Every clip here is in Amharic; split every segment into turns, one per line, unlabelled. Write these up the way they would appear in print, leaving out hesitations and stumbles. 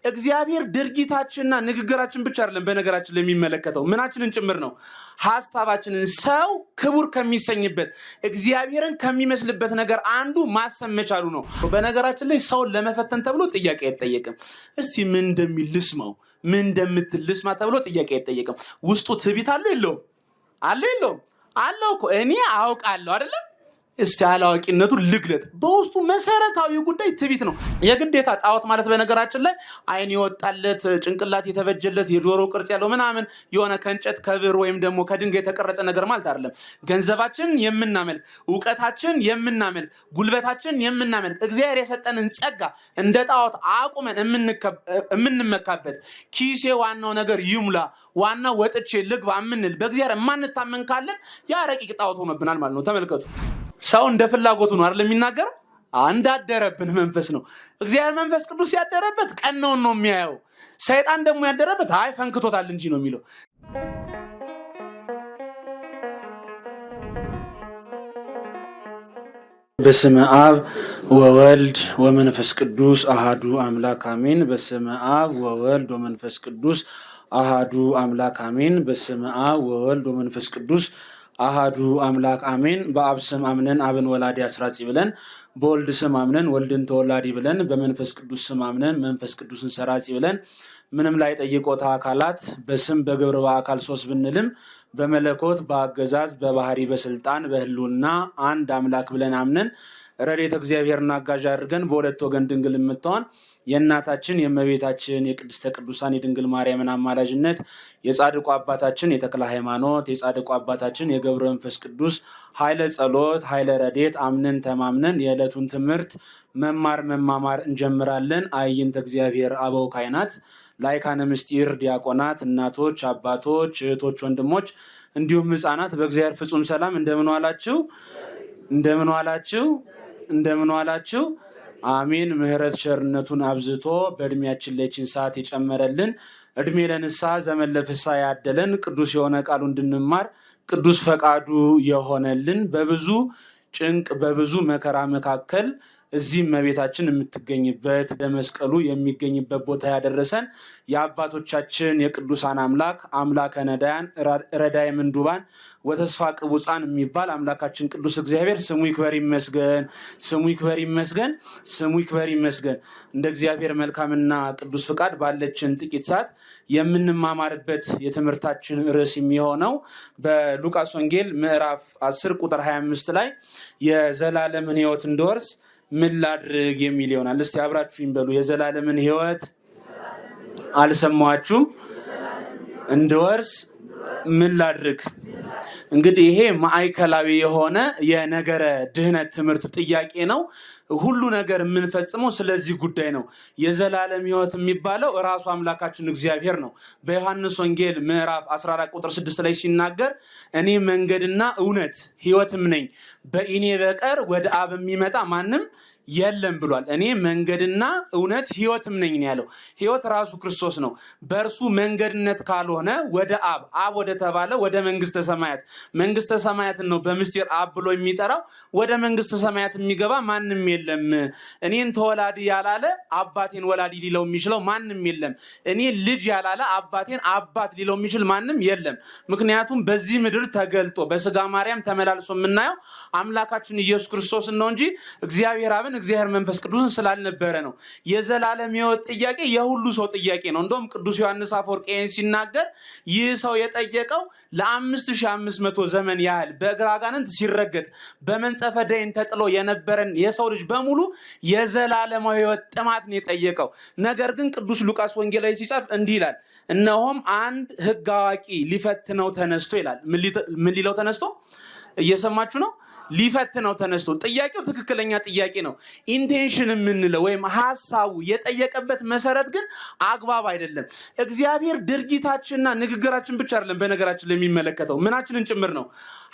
እግዚአብሔር ድርጊታችንና ንግግራችን ብቻ አይደለም በነገራችን ለሚመለከተው ምናችንን ጭምር ነው ሐሳባችንን ሰው ክቡር ከሚሰኝበት እግዚአብሔርን ከሚመስልበት ነገር አንዱ ማሰብ መቻሉ ነው። በነገራችን ላይ ሰውን ለመፈተን ተብሎ ጥያቄ አይጠየቅም። እስቲ ምን እንደሚል ልስማው ምን እንደምትል ልስማ ተብሎ ጥያቄ አይጠየቅም። ውስጡ ትዕቢት አለው የለውም? አለው እኮ እኔ አውቃለሁ አይደለም? እስቲ አላዋቂነቱ ልግለጥ። በውስጡ መሰረታዊ ጉዳይ ትዕቢት ነው። የግዴታ ጣዖት ማለት በነገራችን ላይ አይን ይወጣለት ጭንቅላት የተበጀለት የጆሮ ቅርጽ ያለው ምናምን የሆነ ከእንጨት ከብር ወይም ደግሞ ከድንጋይ የተቀረጸ ነገር ማለት አይደለም። ገንዘባችንን የምናመልክ ዕውቀታችንን የምናመልክ ጉልበታችንን የምናመልክ እግዚአብሔር የሰጠንን ጸጋ እንደ ጣዖት አቁመን የምንመካበት ኪሴ ዋናው ነገር ይሙላ ዋናው ወጥቼ ልግባ የምንል በእግዚአብሔር የማንታመን ካለን ያ ረቂቅ ጣዖት ሆኖብናል ማለት ነው። ተመልከቱ። ሰው እንደ ፍላጎቱ ነው አይደል የሚናገረው? እንዳደረብን መንፈስ ነው። እግዚአብሔር መንፈስ ቅዱስ ያደረበት ቀናውን ነው የሚያየው። ሰይጣን ደግሞ ያደረበት አይ ፈንክቶታል እንጂ ነው የሚለው። በስመ አብ ወወልድ ወመንፈስ ቅዱስ አሃዱ አምላክ አሜን። በስመ አብ ወወልድ ወመንፈስ ቅዱስ አሃዱ አምላክ አሜን። በስመ አብ ወወልድ ወመንፈስ ቅዱስ አሃዱ አምላክ አሜን። በአብ ስም አምነን አብን ወላዲ አስራጺ ብለን በወልድ ስም አምነን ወልድን ተወላዲ ብለን በመንፈስ ቅዱስ ስም አምነን መንፈስ ቅዱስን ሰራጺ ብለን ምንም ላይ ጠይቆታ አካላት በስም በግብር በአካል ሶስት ብንልም በመለኮት በአገዛዝ በባህሪ በስልጣን በህልውና አንድ አምላክ ብለን አምነን ረድኤተ እግዚአብሔርና አጋዥ አድርገን በሁለት ወገን ድንግል የምትሆን የእናታችን የእመቤታችን የቅድስተ ቅዱሳን የድንግል ማርያምን አማላጅነት የጻድቁ አባታችን የተክለ ሃይማኖት የጻድቁ አባታችን የገብረ መንፈስ ቅዱስ ኃይለ ጸሎት ኃይለ ረድኤት አምነን ተማምነን የዕለቱን ትምህርት መማማር እንጀምራለን። አይንተ እግዚአብሔር አበው ካህናት ላይካነ ምስጢር ዲያቆናት እናቶች አባቶች እህቶች ወንድሞች እንዲሁም ህፃናት በእግዚአብሔር ፍጹም ሰላም እንደምን ዋላችሁ? አሜን። ምህረት ቸርነቱን አብዝቶ በእድሜያችን ላይ ችን ሰዓት የጨመረልን እድሜ ለንስሐ ዘመን ለፍስሐ ያደለን ቅዱስ የሆነ ቃሉ እንድንማር ቅዱስ ፈቃዱ የሆነልን በብዙ ጭንቅ በብዙ መከራ መካከል እዚህ እመቤታችን የምትገኝበት ደመስቀሉ የሚገኝበት ቦታ ያደረሰን የአባቶቻችን የቅዱሳን አምላከ ነዳያን ረዳይ ምንዱባን ወተስፋ ቅቡፃን የሚባል አምላካችን ቅዱስ እግዚአብሔር ስሙ ይክበር ይመስገን። እንደ እግዚአብሔር መልካምና ቅዱስ ፍቃድ ባለችን ጥቂት ሰዓት የምንማማርበት የትምህርታችን ርዕስ የሚሆነው በሉቃስ ወንጌል ምዕራፍ 10 ቁጥር 25 ላይ የዘላለምን ሕይወት እንድወርስ ምን ላድርግ የሚል ይሆናል። እስቲ አብራችሁኝ በሉ። የዘላለምን ሕይወት አልሰማችሁም? እንድወርስ ምን ላድርግ? እንግዲህ ይሄ ማዕከላዊ የሆነ የነገረ ድህነት ትምህርት ጥያቄ ነው። ሁሉ ነገር የምንፈጽመው ስለዚህ ጉዳይ ነው። የዘላለም ሕይወት የሚባለው ራሱ አምላካችን እግዚአብሔር ነው። በዮሐንስ ወንጌል ምዕራፍ 14 ቁጥር 6 ላይ ሲናገር እኔ መንገድና እውነት ሕይወትም ነኝ፣ በእኔ በቀር ወደ አብ የሚመጣ ማንም የለም ብሏል። እኔ መንገድና እውነት ሕይወትም ነኝ ያለው ሕይወት ራሱ ክርስቶስ ነው። በእርሱ መንገድነት ካልሆነ ወደ አብ ወደ ተባለ ወደ መንግስተ ሰማያትን ነው በምስጢር አብ ብሎ የሚጠራው። ወደ መንግስተ ሰማያት የሚገባ ማንም የለም። እኔን ተወላዲ ያላለ አባቴን ወላዲ ሊለው የሚችለው ማንም የለም። እኔ ልጅ ያላለ አባቴን አባት ሊለው የሚችል ማንም የለም። ምክንያቱም በዚህ ምድር ተገልጦ በስጋ ማርያም ተመላልሶ የምናየው አምላካችን ኢየሱስ ክርስቶስን ነው እንጂ እግዚአብሔር አብን እግዚአብሔር መንፈስ ቅዱስን ስላልነበረ ነው። የዘላለም ሕይወት ጥያቄ የሁሉ ሰው ጥያቄ ነው። እንደውም ቅዱስ ዮሐንስ አፈወርቅ ሲናገር ይህ ሰው የጠየቀው ለ5500 ዘመን ያህል በእግረ አጋንንት ሲረገጥ በመንጸፈ ደይን ተጥሎ የነበረን የሰው ልጅ በሙሉ የዘላለማዊ ሕይወት ጥማት ነው የጠየቀው። ነገር ግን ቅዱስ ሉቃስ ወንጌላዊ ሲጻፍ እንዲህ ይላል፣ እነሆም አንድ ሕግ አዋቂ ሊፈትነው ተነስቶ ይላል። ምን ሊለው ተነስቶ? እየሰማችሁ ነው? ሊፈትነው ተነስቶ። ጥያቄው ትክክለኛ ጥያቄ ነው። ኢንቴንሽን የምንለው ወይም ሐሳቡ የጠየቀበት መሰረት ግን አግባብ አይደለም። እግዚአብሔር ድርጊታችንና ንግግራችን ብቻ አይደለም በነገራችን ለሚመለከተው ምናችንን ጭምር ነው።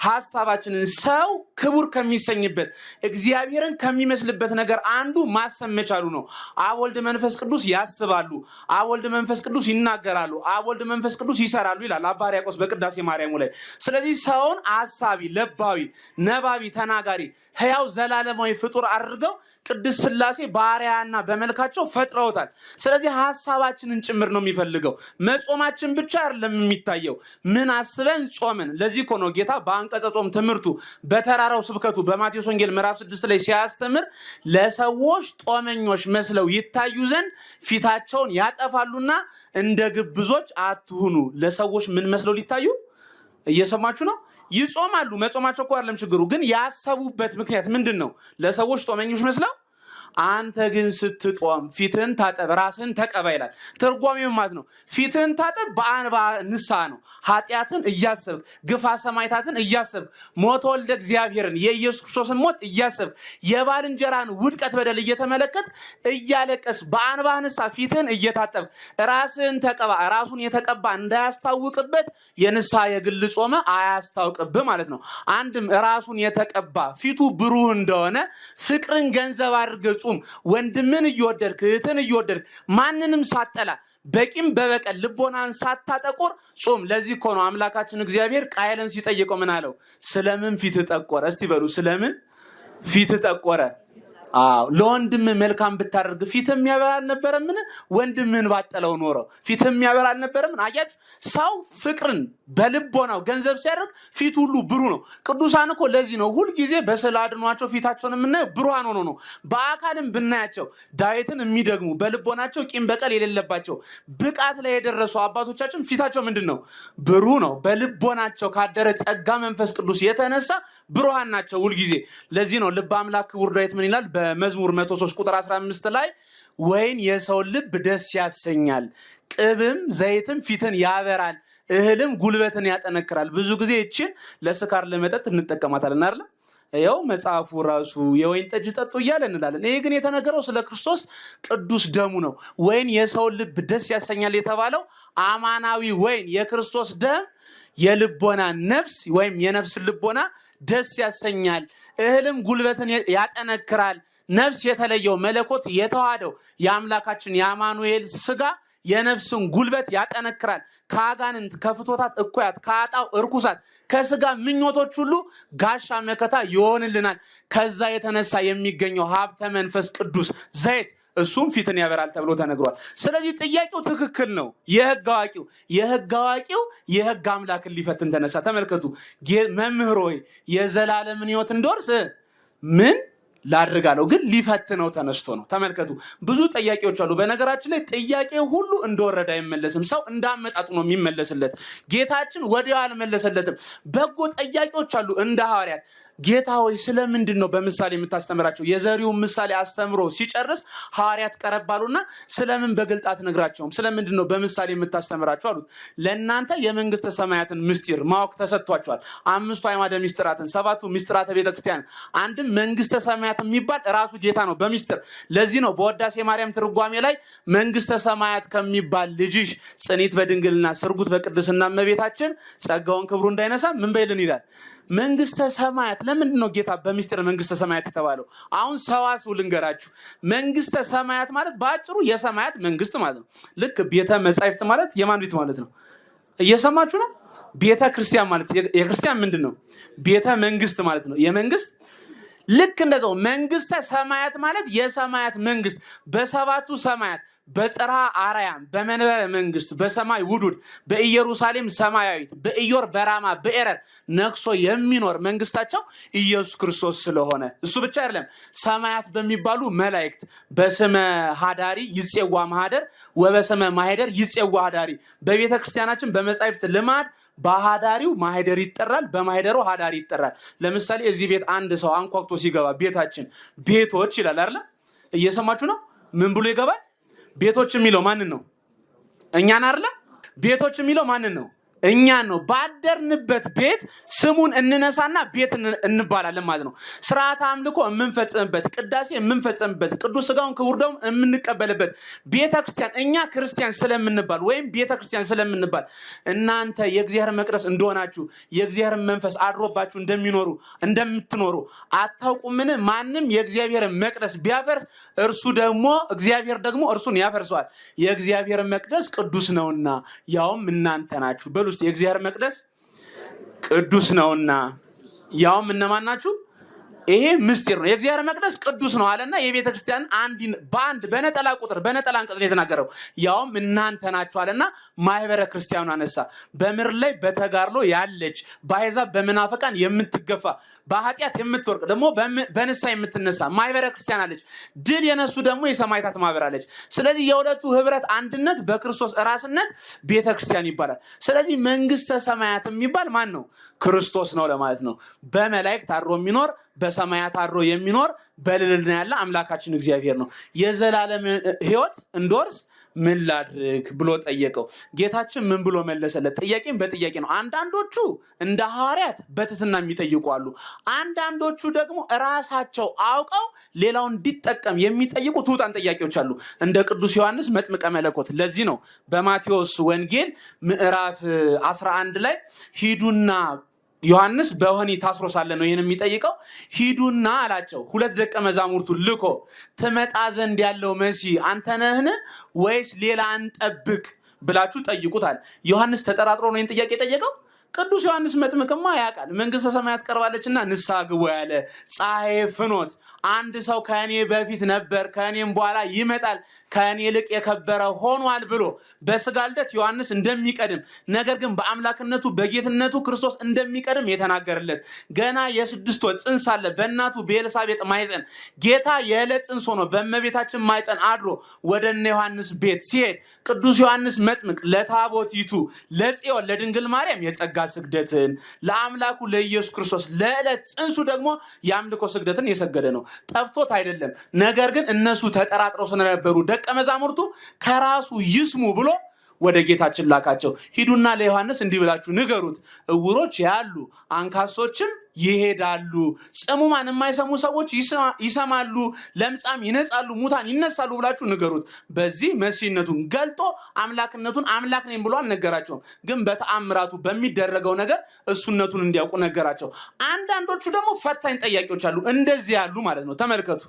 ሐሳባችንን ሰው ክቡር ከሚሰኝበት እግዚአብሔርን ከሚመስልበት ነገር አንዱ ማሰብ መቻሉ ነው። አብ ወልድ መንፈስ ቅዱስ ያስባሉ፣ አብ ወልድ መንፈስ ቅዱስ ይናገራሉ፣ አብ ወልድ መንፈስ ቅዱስ ይሰራሉ ይላል አባ ሕርያቆስ በቅዳሴ ማርያሙ ላይ። ስለዚህ ሰውን አሳቢ፣ ለባዊ፣ ነባቢ አሳቢ ተናጋሪ ሕያው ዘላለማዊ ፍጡር አድርገው ቅድስት ሥላሴ በአርአያና በመልካቸው ፈጥረውታል። ስለዚህ ሐሳባችንን ጭምር ነው የሚፈልገው። መጾማችን ብቻ አይደለም የሚታየው፣ ምን አስበን ጾምን። ለዚህ እኮ ነው ጌታ በአንቀጸ ጾም ትምህርቱ በተራራው ስብከቱ በማቴዎስ ወንጌል ምዕራፍ 6 ላይ ሲያስተምር ለሰዎች ጦመኞች መስለው ይታዩ ዘንድ ፊታቸውን ያጠፋሉና እንደ ግብዞች አትሁኑ። ለሰዎች ምን መስለው ሊታዩ? እየሰማችሁ ነው? ይጾማሉ። መጾማቸው እኮ አይደለም ችግሩ፣ ግን ያሰቡበት ምክንያት ምንድን ነው? ለሰዎች ጦመኞች መስለው። አንተ ግን ስትጦም ፊትህን ታጠብ ራስህን ተቀባ ይላል። ትርጓሜው ማለት ነው ፊትህን ታጠብ በአንባ ንስሐ ነው። ኃጢአትን እያሰብክ ግፋ ሰማዕታትን እያሰብክ ሞተ ወልደ እግዚአብሔርን የኢየሱስ ክርስቶስን ሞት እያሰብክ የባልንጀራን ውድቀት በደል እየተመለከት እያለቀስ በአንባ ንስሐ ፊትህን እየታጠብክ ራስህን ተቀባ። ራሱን የተቀባ እንዳያስታውቅበት የንስሐ የግል ጾመ አያስታውቅብህ ማለት ነው። አንድም ራሱን የተቀባ ፊቱ ብሩህ እንደሆነ ፍቅርን ገንዘብ አድርገህ ጾም። ወንድምን እየወደድክ እህትን እየወደድክ ማንንም ሳጠላ በቂም በበቀል ልቦናን ሳታጠቆር ጾም። ለዚህ እኮ ነው አምላካችን እግዚአብሔር ቃየልን ሲጠይቀው ምን አለው? ስለምን ፊት ጠቆረ? እስቲ በሉ ስለምን ፊት ጠቆረ? ለወንድም መልካም ብታደርግ ፊትህ የሚያበራ አልነበረምን? ወንድምህን ባጠለው ኖረው ፊትህ የሚያበራ አልነበረምን? አያችሁ፣ ሰው ፍቅርን በልቦናው ገንዘብ ሲያደርግ ፊት ሁሉ ብሩ ነው። ቅዱሳን እኮ ለዚህ ነው ሁልጊዜ በስዕለ አድኗቸው ፊታቸውን የምናየው ብሩሃን ሆኖ ነው። በአካልም ብናያቸው ዳዊትን የሚደግሙ በልቦናቸው ቂም በቀል የሌለባቸው ብቃት ላይ የደረሱ አባቶቻችን ፊታቸው ምንድን ነው? ብሩ ነው። በልቦናቸው ካደረ ጸጋ መንፈስ ቅዱስ የተነሳ ብሩሃን ናቸው ሁልጊዜ። ለዚህ ነው ልበ አምላክ ክቡር ዳዊት ምን ይላል? በመዝሙር 103 ቁጥር 15 ላይ ወይን የሰውን ልብ ደስ ያሰኛል፣ ቅብም ዘይትም ፊትን ያበራል፣ እህልም ጉልበትን ያጠነክራል። ብዙ ጊዜ እችን ለስካር ለመጠጥ እንጠቀማታለን አይደል? ያው መጽሐፉ ራሱ የወይን ጠጅ ጠጡ እያለ እንላለን። ይሄ ግን የተነገረው ስለ ክርስቶስ ቅዱስ ደሙ ነው። ወይን የሰውን ልብ ደስ ያሰኛል የተባለው አማናዊ ወይን የክርስቶስ ደም የልቦና ነፍስ ወይም የነፍስ ልቦና ደስ ያሰኛል፣ እህልም ጉልበትን ያጠነክራል። ነፍስ የተለየው መለኮት የተዋሃደው የአምላካችን የአማኑኤል ስጋ የነፍስን ጉልበት ያጠነክራል። ከአጋንንት ከፍቶታት እኩያት ከአጣው እርኩሳት ከስጋ ምኞቶች ሁሉ ጋሻ መከታ ይሆንልናል። ከዛ የተነሳ የሚገኘው ሀብተ መንፈስ ቅዱስ ዘይት እሱም ፊትን ያበራል ተብሎ ተነግሯል። ስለዚህ ጥያቄው ትክክል ነው። የህግ አዋቂው የህግ አምላክን ሊፈትን ተነሳ። ተመልከቱ፣ መምህር ሆይ የዘላለምን ሕይወት እንድወርስ ምን ላድርጋለሁ? ግን ሊፈትነው ተነስቶ ነው። ተመልከቱ፣ ብዙ ጥያቄዎች አሉ። በነገራችን ላይ ጥያቄ ሁሉ እንደወረደ አይመለስም። ሰው እንዳመጣጡ ነው የሚመለስለት። ጌታችን ወዲያው አልመለሰለትም። በጎ ጥያቄዎች አሉ እንደ ሐዋርያት። ጌታ ሆይ ስለምንድን ነው በምሳሌ የምታስተምራቸው? የዘሪውን ምሳሌ አስተምሮ ሲጨርስ ሐዋርያት ቀረባሉና ስለምን በግልጥ አትነግራቸውም? ስለምንድን ነው በምሳሌ የምታስተምራቸው አሉት። ለእናንተ የመንግስተ ሰማያትን ምስጢር ማወቅ ተሰጥቷቸዋል። 5ቱ አዕማደ ምስጢራትን፣ 7ቱ ምስጢራተ ቤተክርስቲያን፣ አንድም መንግስተ ሰማያት የሚባል ራሱ ጌታ ነው በምስጢር። ለዚህ ነው በወዳሴ ማርያም ትርጓሜ ላይ መንግስተ ሰማያት ከሚባል ልጅሽ ጽኒት በድንግልና ስርጉት በቅድስና እመቤታችን ጸጋውን ክብሩ እንዳይነሳ ምን በይልን ይላል። መንግስተ ሰማያት ለምንድን ነው ጌታ በምስጢር መንግስተ ሰማያት የተባለው? አሁን ሰዋስው ልንገራችሁ። መንግስተ ሰማያት ማለት በአጭሩ የሰማያት መንግስት ማለት ነው። ልክ ቤተ መጻሕፍት ማለት የማን ቤት ማለት ነው? እየሰማችሁ ነው? ቤተ ክርስቲያን ማለት የክርስቲያን ምንድን ነው? ቤተ መንግስት ማለት ነው። የመንግስት ልክ እንደዛው መንግስተ ሰማያት ማለት የሰማያት መንግስት በሰባቱ ሰማያት በጽርሐ አርያም በመንበረ መንግስት በሰማይ ውዱድ በኢየሩሳሌም ሰማያዊት በኢዮር በራማ በኤረር ነግሶ የሚኖር መንግስታቸው ኢየሱስ ክርስቶስ ስለሆነ እሱ ብቻ አይደለም። ሰማያት በሚባሉ መላእክት በስመ ሀዳሪ ይጼዋ ማህደር ወበስመ ማህደር ይጼዋ ሀዳሪ። በቤተ ክርስቲያናችን በመጻሕፍት ልማድ በሀዳሪው ማህደር ይጠራል፣ በማህደሩ ሀዳሪ ይጠራል። ለምሳሌ እዚህ ቤት አንድ ሰው አንኳኩቶ ሲገባ ቤታችን ቤቶች ይላል አይደል? እየሰማችሁ ነው? ምን ብሎ ይገባል? ቤቶች የሚለው ማንን ነው? እኛን አይደለ? ቤቶች የሚለው ማንን ነው? እኛን ነው። ባደርንበት ቤት ስሙን እንነሳና ቤት እንባላለን ማለት ነው። ስርዓተ አምልኮ የምንፈጽምበት፣ ቅዳሴ የምንፈጽምበት፣ ቅዱስ ስጋውን ክቡር ደሙን የምንቀበልበት ቤተክርስቲያን እኛ ክርስቲያን ስለምንባል ወይም ቤተክርስቲያን ስለምንባል እናንተ የእግዚአብሔር መቅደስ እንደሆናችሁ የእግዚአብሔር መንፈስ አድሮባችሁ እንደምትኖሩ አታውቁምን? ማንም የእግዚአብሔር መቅደስ ቢያፈርስ እግዚአብሔር ደግሞ እርሱን ያፈርሰዋል። የእግዚአብሔር መቅደስ ቅዱስ ነውና ያውም እናንተ ናችሁ። ውስጥ የእግዚአብሔር መቅደስ ቅዱስ ነውና ያውም እነማን ናችሁ? ይሄ ምስጢር ነው። የእግዚአብሔር መቅደስ ቅዱስ ነው አለና የቤተ ክርስቲያን በአንድ በነጠላ ቁጥር በነጠላ አንቀጽ ነው የተናገረው። ያውም እናንተ ናችሁ አለና ማህበረ ክርስቲያኑ አነሳ። በምድር ላይ በተጋድሎ ያለች በአሕዛብ በመናፍቃን የምትገፋ በኃጢአት የምትወርቅ ደግሞ በንስሐ የምትነሳ ማህበረ ክርስቲያን አለች። ድል የነሱ ደግሞ የሰማዕታት ማህበር አለች። ስለዚህ የሁለቱ ህብረት አንድነት በክርስቶስ ራስነት ቤተ ክርስቲያን ይባላል። ስለዚህ መንግስተ ሰማያት የሚባል ማን ነው? ክርስቶስ ነው ለማለት ነው። በመላእክት አድሮ የሚኖር በሰማያት አድሮ የሚኖር በልዕልና ያለ አምላካችን እግዚአብሔር ነው። የዘላለም ሕይወት እንድወርስ ምን ላድርግ ብሎ ጠየቀው። ጌታችን ምን ብሎ መለሰለት? ጥያቄም በጥያቄ ነው። አንዳንዶቹ እንደ ሐዋርያት በትህትና የሚጠይቁ አሉ። አንዳንዶቹ ደግሞ ራሳቸው አውቀው ሌላው እንዲጠቀም የሚጠይቁ ትሑታን ጥያቄዎች አሉ። እንደ ቅዱስ ዮሐንስ መጥምቀ መለኮት። ለዚህ ነው በማቴዎስ ወንጌል ምዕራፍ 11 ላይ ሂዱና ዮሐንስ በወህኒ ታስሮ ሳለ ነው ይሄን የሚጠይቀው። ሂዱና አላቸው ሁለት ደቀ መዛሙርቱ ልኮ ትመጣ ዘንድ ያለው መሲህ አንተ ነህን ወይስ ሌላ እንጠብቅ ብላችሁ ጠይቁታል። ዮሐንስ ተጠራጥሮ ነው ይሄን ጥያቄ ጠየቀው። ቅዱስ ዮሐንስ መጥምቅማ ያውቃል መንግስተ ሰማያት ቀርባለችና ንስሐ ግቡ ያለ ፀሐይ ፍኖት አንድ ሰው ከኔ በፊት ነበር ከኔም በኋላ ይመጣል ከኔ ይልቅ የከበረ ሆኗል ብሎ በስጋ ልደት ዮሐንስ እንደሚቀድም ነገር ግን በአምላክነቱ በጌትነቱ ክርስቶስ እንደሚቀድም የተናገረለት ገና የ6 ወር ጽንስ አለ በእናቱ በኤልሳቤጥ ማይፀን ጌታ የዕለት ጽንስ ሆኖ በእመቤታችን ማይፀን አድሮ ወደነ ዮሐንስ ቤት ሲሄድ ቅዱስ ዮሐንስ መጥምቅ ለታቦቲቱ ለጽዮን ለድንግል ማርያም የጸጋ ስግደትን ለአምላኩ ለኢየሱስ ክርስቶስ ለዕለት ጽንሱ ደግሞ የአምልኮ ስግደትን የሰገደ ነው። ጠፍቶት አይደለም። ነገር ግን እነሱ ተጠራጥረው ስለነበሩ ደቀ መዛሙርቱ ከራሱ ይስሙ ብሎ ወደ ጌታችን ላካቸው። ሂዱና ለዮሐንስ እንዲህ ብላችሁ ንገሩት፣ እውሮች ያሉ አንካሶችም ይሄዳሉ፣ ጽሙማን የማይሰሙ ሰዎች ይሰማሉ፣ ለምጻም ይነጻሉ፣ ሙታን ይነሳሉ ብላችሁ ንገሩት። በዚህ መሲህነቱን ገልጦ አምላክነቱን አምላክ ነኝ ብሎ አልነገራቸውም። ግን በተአምራቱ በሚደረገው ነገር እሱነቱን እንዲያውቁ ነገራቸው። አንዳንዶቹ ደግሞ ፈታኝ ጠያቂዎች አሉ፣ እንደዚህ ያሉ ማለት ነው። ተመልከቱ።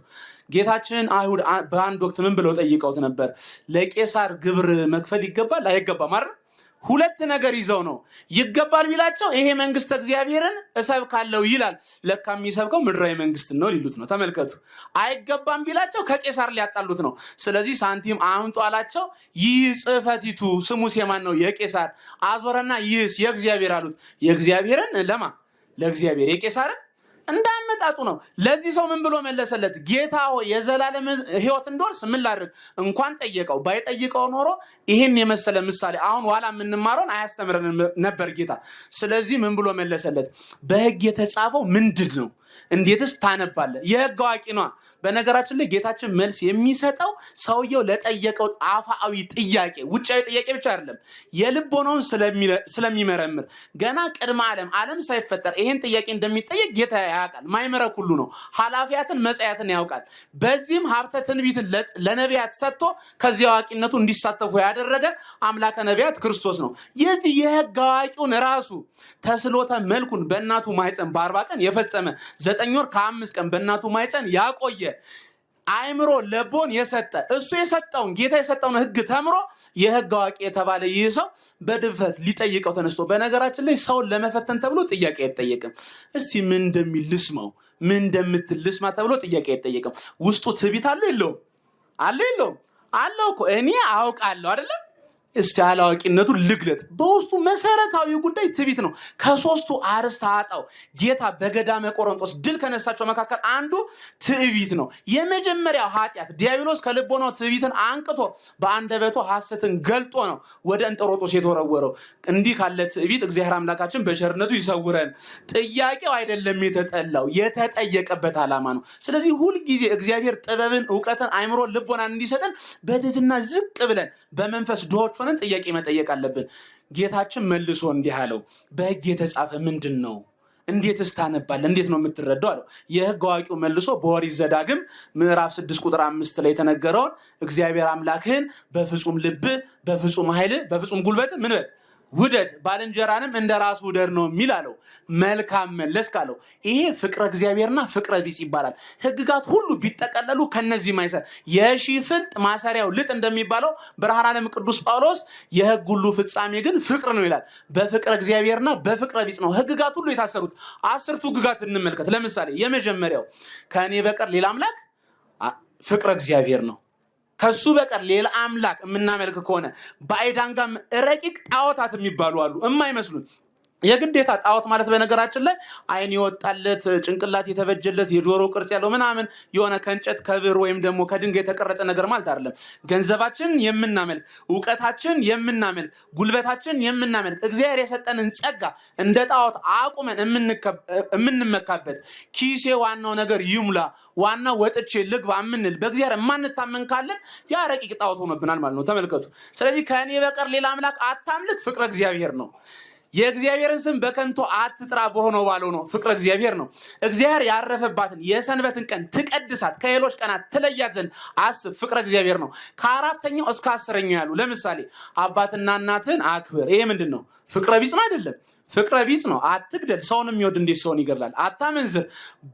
ጌታችን አይሁድ በአንድ ወቅት ምን ብለው ጠይቀውት ነበር? ለቄሳር ግብር መክፈል ይገባል አይገባም አይደል? ሁለት ነገር ይዘው ነው። ይገባል ቢላቸው ይሄ መንግስተ እግዚአብሔርን እሰብካለሁ ይላል። ለካ የሚሰብከው ምድራዊ መንግስትን ነው ሊሉት ነው። ተመልከቱ። አይገባም ቢላቸው ከቄሳር ሊያጣሉት ነው። ስለዚህ ሳንቲም አምጡ አላቸው። ይህ ጽሕፈቲቱ ስሙስ የማን ነው? የቄሳር። አዞረና ይህስ የእግዚአብሔር አሉት። የእግዚአብሔርን ለማ ለእግዚአብሔር፣ የቄሳርን እንዳመጣጡ ነው። ለዚህ ሰው ምን ብሎ መለሰለት? ጌታ ሆይ የዘላለም ሕይወት እንድወርስ ምን ላድርግ? እንኳን ጠየቀው። ባይጠይቀው ኖሮ ይህን የመሰለ ምሳሌ አሁን ኋላ የምንማረውን አያስተምረን ነበር ጌታ። ስለዚህ ምን ብሎ መለሰለት? በሕግ የተጻፈው ምንድን ነው? እንዴትስ ታነባለህ? የሕግ አዋቂ ነዋ። በነገራችን ላይ ጌታችን መልስ የሚሰጠው ሰውየው ለጠየቀው አፋዊ ጥያቄ ውጫዊ ጥያቄ ብቻ አይደለም፣ የልቦናውን ስለሚመረምር ገና ቅድመ ዓለም ሳይፈጠር ይሄን ጥያቄ እንደሚጠየቅ ጌታ ያውቃል። ማይመረ ሁሉ ነው። ኃላፊያትን መጻያትን ያውቃል። በዚህም ሀብተ ትንቢትን ለነቢያት ሰጥቶ ከዚህ አዋቂነቱ እንዲሳተፉ ያደረገ አምላከ ነቢያት ክርስቶስ ነው። የዚህ የሕግ አዋቂውን ራሱ ተስሎተ መልኩን በእናቱ ማይፀን በ40 ቀን የፈጸመ 9 ወር ከ5 ቀን በእናቱ ማይፀን ያቆየ አእምሮ ለቦን የሰጠ እሱ የሰጠውን ጌታ የሰጠውን ሕግ ተምሮ የሕግ አዋቂ የተባለ ይህ ሰው በድፍረት ሊጠይቀው ተነስቶ፣ በነገራችን ላይ ሰውን ለመፈተን ተብሎ ጥያቄ አይጠየቅም። እስቲ ምን እንደሚል ልስማው፣ ምን እንደምትል ልስማ ተብሎ ጥያቄ አይጠየቅም። ውስጡ ትዕቢት አለው የለውም? አለው የለውም? አለው እኮ። እኔ አውቃለሁ አይደለም? እስቲ አላዋቂነቱ ልግለጥ። በውስጡ መሰረታዊ ጉዳይ ትዕቢት ነው። ከሶስቱ አርዕስተ ኃጣውእ ጌታ በገዳመ ቆሮንቶስ ድል ከነሳቸው መካከል አንዱ ትዕቢት ነው። የመጀመሪያው ኃጢአት ዲያብሎስ ከልቦናው ትዕቢትን አንቅቶ በአንደበቱ ሐሰትን ገልጦ ነው ወደ እንጦሮጦስ የተወረወረው። እንዲህ ካለ ትዕቢት እግዚአብሔር አምላካችን በቸርነቱ ይሰውረን። ጥያቄው አይደለም የተጠላው፣ የተጠየቀበት ዓላማ ነው። ስለዚህ ሁልጊዜ እግዚአብሔር ጥበብን፣ እውቀትን፣ አእምሮን፣ ልቦናን እንዲሰጠን በትህትና ዝቅ ብለን በመንፈስ ድሆች ሆነን ጥያቄ መጠየቅ አለብን። ጌታችን መልሶ እንዲህ አለው፣ በሕግ የተጻፈ ምንድን ነው? እንዴትስ ታነባለህ? እንዴት ነው የምትረዳው አለው። የሕግ አዋቂው መልሶ በኦሪት ዘዳግም ምዕራፍ 6 ቁጥር 5 ላይ የተነገረውን እግዚአብሔር አምላክህን በፍጹም ልብህ፣ በፍጹም ኃይልህ፣ በፍጹም ጉልበትህ ምን በል ውደድ ባልንጀራንም እንደራስ ውደድ ነው የሚላለው። መልካም መለስ ካለው ይሄ ፍቅረ እግዚአብሔርና ፍቅረ ቢጽ ይባላል። ህግጋት ሁሉ ቢጠቀለሉ ከነዚህ ማይሰር የሺህ ፍልጥ ማሰሪያው ልጥ እንደሚባለው ብርሃነ ዓለም ቅዱስ ጳውሎስ የህግ ሁሉ ፍጻሜ ግን ፍቅር ነው ይላል። በፍቅረ እግዚአብሔርና በፍቅረ ቢጽ ነው ህግጋት ሁሉ የታሰሩት። 10ቱ ህግጋት እንመልከት። ለምሳሌ የመጀመሪያው ከኔ በቀር ሌላ አምላክ ፍቅረ እግዚአብሔር ነው። ከሱ በቀር ሌላ አምላክ የምናመልክ ከሆነ ባዕዳን ጋር ረቂቅ ጣዖታት የሚባሉ አሉ የማይመስሉን። የግዴታ ጣዖት ማለት በነገራችን ላይ አይን የወጣለት ጭንቅላት የተበጀለት የጆሮ ቅርጽ ያለው ምናምን የሆነ ከእንጨት ከብር ወይም ደግሞ ከድንጋይ የተቀረጸ ነገር ማለት አይደለም። ገንዘባችን የምናመልክ፣ ዕውቀታችን የምናመልክ፣ ጉልበታችን የምናመልክ እግዚአብሔር የሰጠንን ጸጋ እንደ ጣዖት አቁመን የምንመካበት ኪሴ ዋናው ነገር ይሙላ ዋናው ወጥቼ ልግባ የምንል በእግዚአብሔር የማንታመን ካለን ያ ረቂቅ ጣዖት ሆኖብናል ማለት ነው። ተመልከቱ። ስለዚህ ከእኔ በቀር ሌላ አምላክ አታምልክ ፍቅረ እግዚአብሔር ነው። የእግዚአብሔርን ስም በከንቱ አትጥራ በሆነው ባለው ነው ፍቅረ እግዚአብሔር ነው። እግዚአብሔር ያረፈባትን የሰንበትን ቀን ትቀድሳት ከሌሎች ቀናት ትለያት ዘንድ አስብ ፍቅረ እግዚአብሔር ነው። ከ4ኛው እስከ 10ኛው ያሉ ለምሳሌ አባትና እናትን አክብር። ይሄ ምንድን ነው? ፍቅረ ቢጽ ነው አይደለም? ፍቅረ ቢጽ ነው። አትግደል። ሰውን የሚወድ እንዴት ሰውን ይገድላል? አታመንዝር።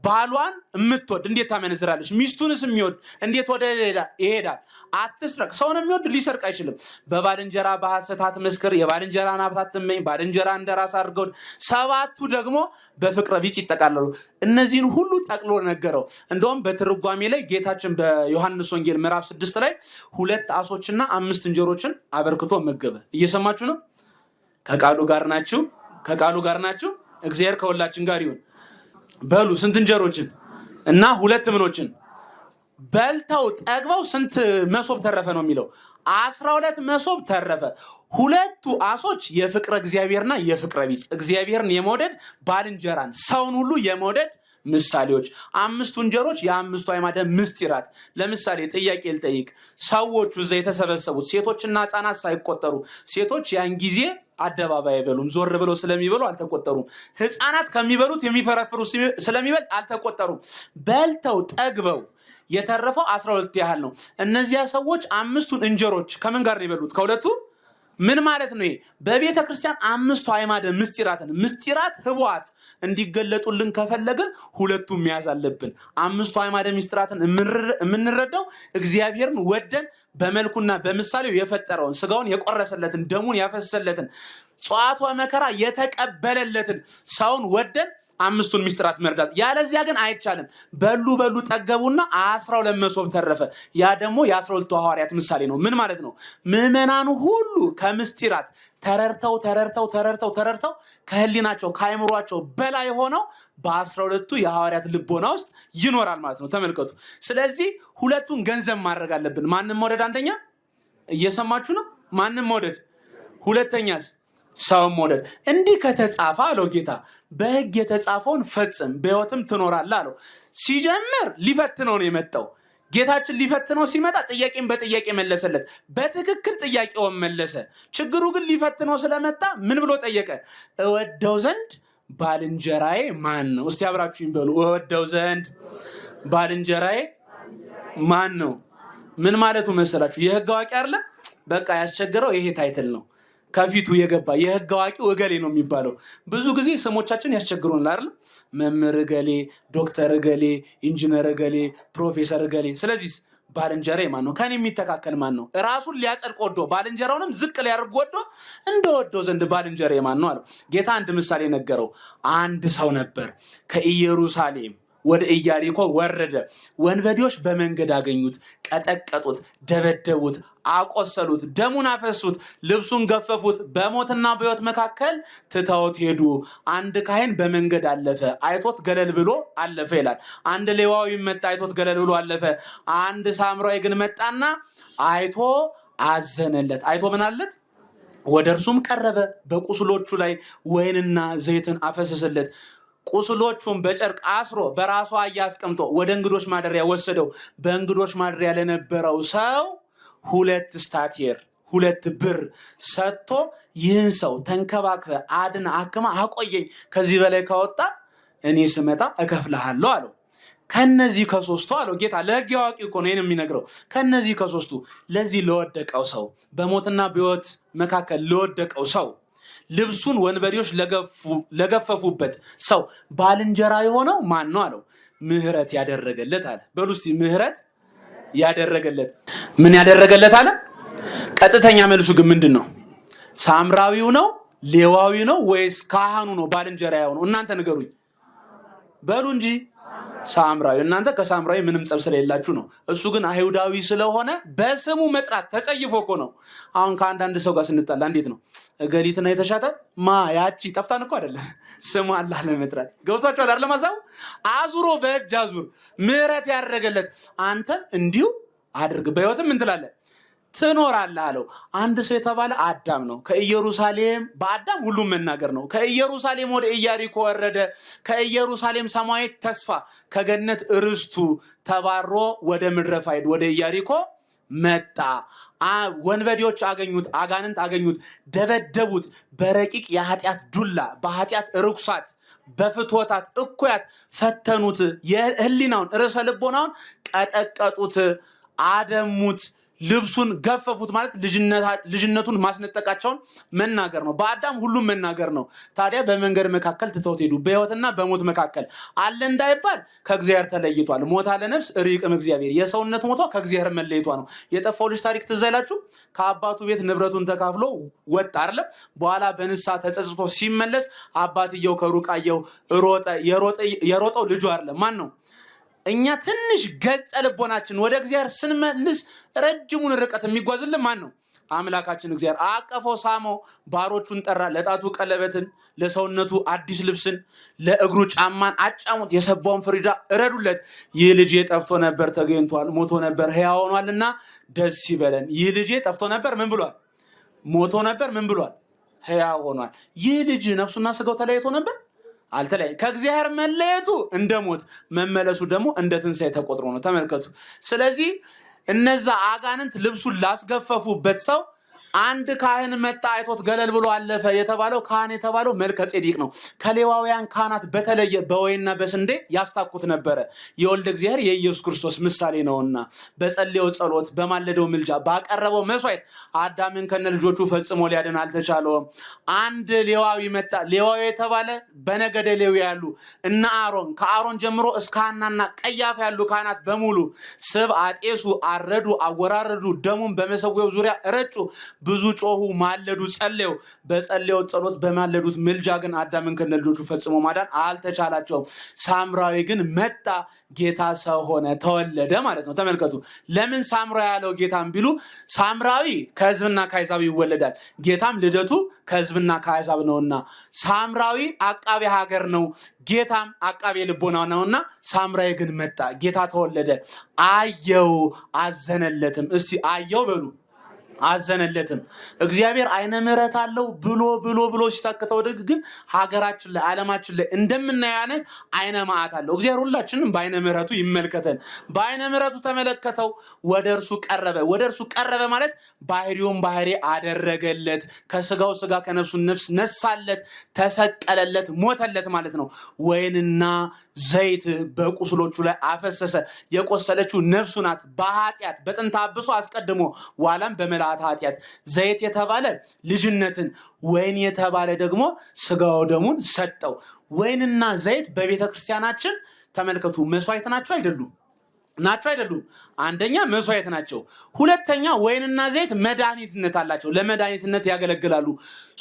ባሏን የምትወድ እንዴት ታመነዝራለች? ሚስቱንስ የሚወድ እንዴት ወደ ሌላ ይሄዳል? አትስረቅ። ሰውን የሚወድ ሊሰርቅ አይችልም። በባልንጀራ በሐሰት አትመስክር፣ የባልንጀራን ሀብት አትመኝ፣ ባልንጀራ እንደራስ አድርገው። 7ቱ ደግሞ በፍቅረ ቢጽ ይጠቃለሉ። እነዚህን ሁሉ ጠቅሎ ነገረው። እንደውም በትርጓሜ ላይ ጌታችን በዮሐንስ ወንጌል ምዕራፍ 6 ላይ 2 ዓሦችና 5 እንጀሮችን አበርክቶ መገበ። እየሰማችሁ ነው? ከቃሉ ጋር ናችሁ? ከቃሉ ጋር ናችሁ? እግዚአብሔር ከሁላችን ጋር ይሁን። በሉ ስንት እንጀሮችን እና 2 ምኖችን በልተው ጠግበው ስንት መሶብ ተረፈ ነው የሚለው? 12 መሶብ ተረፈ። 2ቱ ዓሦች የፍቅረ እግዚአብሔርና የፍቅረ ቢጽ እግዚአብሔርን የመውደድ ባልንጀራን ሰውን ሁሉ የመውደድ ምሳሌዎች። 5ቱ እንጀሮች የ5ቱ አዕማደ ምስጢራት። ለምሳሌ ጥያቄ ልጠይቅ። ሰዎቹ እዛ የተሰበሰቡት ሴቶችና ህፃናት ሳይቆጠሩ፣ ሴቶች ያን ጊዜ አደባባይ አይበሉም፣ ዞር ብለው ስለሚበሉ አልተቆጠሩም። ህፃናት ከሚበሉት የሚፈረፍሩ ስለሚበልጥ አልተቆጠሩም። በልተው ጠግበው የተረፈው 12 ያህል ነው። እነዚያ ሰዎች 5ቱን እንጀሮች ከምን ጋር ነው የበሉት? ከሁለቱ። ምን ማለት ነው? በቤተ ክርስቲያን 5ቱ አዕማደ ምስጢራትን ምስጢራት ህቡዓት እንዲገለጡልን ከፈለግን 2ቱን መያዝ አለብን። 5ቱ አዕማደ ምስጢራትን የምንረዳው እግዚአብሔርን ወደን በመልኩና በምሳሌው የፈጠረውን ስጋውን የቆረሰለትን ደሙን ያፈሰሰለትን ጸዋትወ መከራ የተቀበለለትን ሰውን ወደን 5ቱን ምስጢራት መርዳት። ያለዚያ ግን አይቻልም። በሉ ጠገቡና 12 መሶብ ተረፈ። ያ ደግሞ የ12ቱ ሐዋርያት ምሳሌ ነው። ምን ማለት ነው? ምዕመናኑ ሁሉ ከምስጢራት ተረርተው ከህሊናቸው ከአእምሯቸው በላይ ሆነው በ12ቱ የሐዋርያት ልቦና ውስጥ ይኖራል ማለት ነው። ተመልከቱ። ስለዚህ 2ቱን ገንዘብ ማድረግ አለብን። ማንም መውደድ? አንደኛ እየሰማችሁ ነው? ማንም መውደድ። ሁለተኛስ ሰውን መውደድ። እንዲህ ከተጻፈ አለው ጌታ በህግ የተጻፈውን ፈጽም በህይወትም ትኖራለህ አለው። ሲጀምር ሊፈትነው ነው የመጣው። ጌታችን ሊፈትነው ሲመጣ ጥያቄን በጥያቄ መለሰለት። በትክክል ጥያቄውን መለሰ። ችግሩ ግን ሊፈትነው ስለመጣ ምን ብሎ ጠየቀ? እወደው ዘንድ ባልንጀራዬ ማን ነው? እስቲ አብራችሁኝ በሉ። እወደው ዘንድ ባልንጀራዬ ማን ነው? ምን ማለቱ መሰላችሁ? የህግ አዋቂ አይደለ? በቃ ያስቸገረው ይሄ ታይትል ነው። ከፊቱ የገባ የህግ አዋቂው እገሌ ነው የሚባለው። ብዙ ጊዜ ስሞቻችን ያስቸግሩናል አይደል? መምህር እገሌ፣ ዶክተር እገሌ፣ ኢንጂነር እገሌ፣ ፕሮፌሰር እገሌ። ስለዚህ ባልንጀራዬ ማን ነው? ከኔ የሚተካከል ማን ነው? ራሱን ሊያጸድቅ ወዶ ባልንጀራውንም ዝቅ ሊያደርግ ወዶ እንደወደው ዘንድ ባልንጀራዬ ማን ነው አለው። ጌታ አንድ ምሳሌ ነገረው። አንድ ሰው ነበር ከኢየሩሳሌም ወደ ኢያሪኮ ወረደ። ወንበዴዎች በመንገድ አገኙት፣ ቀጠቀጡት፣ ደበደቡት፣ አቆሰሉት፣ ደሙን አፈሱት፣ ልብሱን ገፈፉት፣ በሞትና በሕይወት መካከል ትተውት ሄዱ። አንድ ካህን በመንገድ አለፈ፣ አይቶት ገለል ብሎ አለፈ ይላል። አንድ ሌዋዊ መጣ፣ አይቶት ገለል ብሎ አለፈ። አንድ ሳምራዊ ግን መጣና አይቶ አዘነለት። አይቶ ምን አለት? ወደ እርሱም ቀረበ፣ በቁስሎቹ ላይ ወይንና ዘይትን አፈሰሰለት። ቁስሎቹን በጨርቅ አስሮ በራሱ አህያ አስቀምጦ ወደ እንግዶች ማደሪያ ወሰደው። በእንግዶች ማደሪያ ለነበረው ሰው 2 ስታቴር 2 ብር ሰጥቶ ይህን ሰው ተንከባክበ አድና አክማ አቆየኝ፣ ከዚህ በላይ ካወጣ እኔ ስመጣ እከፍልሃለሁ አለው። ከነዚህ ከ3ቱ አለው ጌታ። ለህግ አዋቂ እኮ ነው የሚነግረው። ከነዚህ ከ3ቱ ለዚህ ለወደቀው ሰው፣ በሞትና በሕይወት መካከል ለወደቀው ሰው ልብሱን ወንበዴዎች ለገፈፉበት ሰው ባልንጀራ የሆነው ማን ነው አለው። ምህረት ያደረገለት አለ። በሉ እስቲ ምህረት ያደረገለት። ምን ያደረገለት አለ? ቀጥተኛ መልሱ ግን ምንድነው? ሳምራዊው ነው ሌዋዊው ነው ወይስ ካህኑ ነው ባልንጀራ የሆነው? እናንተ ንገሩኝ በሉ እንጂ ሳምራዊ። እናንተ ከሳምራዊ ምንም ጸብ ስለሌላችሁ ነው። እሱ ግን አይሁዳዊ ስለሆነ በስሙ መጥራት ተጸይፎ እኮ ነው። አሁን ከአንዳንድ ሰው ጋር ስንጣላ እንዴት ነው እገሊትና የተሻተ ያቺ ጠፍታን እኮ አይደለም ስሙ አላህ ለመጥራት ገብቷችኋል አይደል? ማሳው አዙሮ በእጅ አዙር ምህረት ያደረገለት አንተም እንዲሁ አድርግ በህይወትም ምን ትላለህ ትኖራለህ አለው። አንድ ሰው የተባለ አዳም ነው። ከኢየሩሳሌም በአዳም ሁሉም መናገር ነው። ከኢየሩሳሌም ወደ ኢያሪኮ ወረደ። ከኢየሩሳሌም ሰማያዊት ተስፋ ከገነት ርስቱ ተባሮ ወደ ምድረ ፋይድ ወደ ኢያሪኮ መጣ። ወንበዴዎች አገኙት፣ አጋንንት አገኙት፣ ደበደቡት። በረቂቅ የኃጢአት ዱላ በኃጢአት ርኩሳት በፍትወታት እኩያት ፈተኑት። የህሊናውን ርዕሰ ልቦናውን ቀጠቀጡት፣ አደሙት፣ ልብሱን ገፈፉት። ማለት ልጅነቱን ማስነጠቃቸውን መናገር ነው። በአዳም ሁሉም መናገር ነው። ታዲያ በመንገድ መካከል ትተውት ሄዱ። በህይወትና በሞት መካከል አለ እንዳይባል ከእግዚአብሔር ተለይቷል። ሞታ ለነፍስ ርቅም እግዚአብሔር። የሰውነት ሞቷ ከእግዚአብሔር መለይቷ ነው። የጠፋው ልጅ ታሪክ ትዝ አይላችሁ? ከአባቱ ቤት ንብረቱን ተካፍሎ ወጣ አይደለም? በኋላ በንስሐ ተጸጽቶ ሲመለስ አባትየው ከሩቅ አየው። የሮጠው ልጁ አይደለም ማን ነው? እኛ ትንሽ ገጸ ልቦናችን ወደ እግዚአብሔር ስንመልስ ረጅሙን ርቀት የሚጓዝልን ማን ነው? አምላካችን እግዚአብሔር። አቀፈው፣ ሳመው፣ ባሮቹን ጠራ። ለጣቱ ቀለበትን፣ ለሰውነቱ አዲስ ልብስን፣ ለእግሩ ጫማን አጫሙት። የሰባውን ፍሪዳ እረዱለት። ይህ ልጄ ጠፍቶ ነበር ተገኝቷል፣ ሞቶ ነበር ሕያው ሆኗልና ደስ ይበለን። ይህ ልጄ ጠፍቶ ነበር ምን ብሏል? ሞቶ ነበር ምን ብሏል? ሕያው ሆኗል። ይህ ልጅ ነፍሱና ስጋው ተለያይቶ ነበር አልተለያየ። ከእግዚአብሔር መለየቱ እንደ ሞት መመለሱ ደግሞ እንደ ትንሣኤ ተቆጥሮ ነው። ተመልከቱ። ስለዚህ እነዛ አጋንንት ልብሱን ላስገፈፉበት ሰው አንድ ካህን መጣ፣ አይቶት ገለል ብሎ አለፈ። የተባለው ካህን የተባለው መልከ ጼዴቅ ነው። ከሌዋውያን ካህናት በተለየ በወይንና በስንዴ ያስታኩት ነበረ። የወልደ እግዚአብሔር የኢየሱስ ክርስቶስ ምሳሌ ነውና በጸለየው ጸሎት፣ በማለደው ምልጃ፣ ባቀረበው መስዋዕት አዳምን ከነ ልጆቹ ፈጽሞ ሊያድን አልተቻለውም። አንድ ሌዋዊ መጣ። ሌዋዊ የተባለ በነገደ ሌዊ ያሉ እነ አሮን፣ ከአሮን ጀምሮ እስከ ሐናና ቀያፋ ያሉ ካህናት በሙሉ ስብ አጤሱ፣ አረዱ፣ አወራረዱ፣ ደሙን በመሰዊያው ዙሪያ ረጩ። ብዙ ጮሁ፣ ማለዱ፣ ጸለዩ። በጸለየው ጸሎት በማለዱት ምልጃ ግን አዳምን ከነ ልጆቹ ፈጽሞ ማዳን አልተቻላቸውም። ሳምራዊ ግን መጣ፣ ጌታ ሰው ሆነ፣ ተወለደ ማለት ነው። ተመልከቱ። ለምን ሳምራዊ ያለው ጌታም ቢሉ ሳምራዊ ከሕዝብና ከአሕዛብ ይወለዳል። ጌታም ልደቱ ከሕዝብና ከአሕዛብ ነውና ሳምራዊ አቃቤ ሀገር ነው፣ ጌታም አቃቤ ልቦና ነውና ሳምራዊ ግን መጣ፣ ጌታ ተወለደ። አየው፣ አዘነለትም። እስቲ አየው በሉ አዘነለትም። እግዚአብሔር አይነ ምሕረት አለው ብሎ ሲታከተው ደግ ግን ሀገራችን ላይ ዓለማችን ላይ እንደምናየው አይነት አይነ መዓት አለው። እግዚአብሔር ሁላችንም በአይነ ምሕረቱ ይመልከተን። በአይነ ምሕረቱ ተመለከተው፣ ወደ እርሱ ቀረበ ማለት ባህሪውን ባህሪ አደረገለት። ከስጋው ስጋ ከነፍሱ ነፍስ ነሳለት፣ ተሰቀለለት፣ ሞተለት ማለት ነው። ወይንና ዘይት በቁስሎቹ ላይ አፈሰሰ። የቆሰለችው ነፍሱ ናት። በኃጢአት በጥንተ አብሶ አስቀድሞ ዋላም በመላ ኃጢአት። ዘይት የተባለ ልጅነትን፣ ወይን የተባለ ደግሞ ስጋው ደሙን ሰጠው። ወይንና ዘይት በቤተ ክርስቲያናችን ተመልከቱ መስዋዕት ናቸው አይደሉም? አንደኛ መስዋዕት ናቸው። ሁለተኛ ወይንና ዘይት መድኃኒትነት አላቸው፣ ለመድኃኒትነት ያገለግላሉ።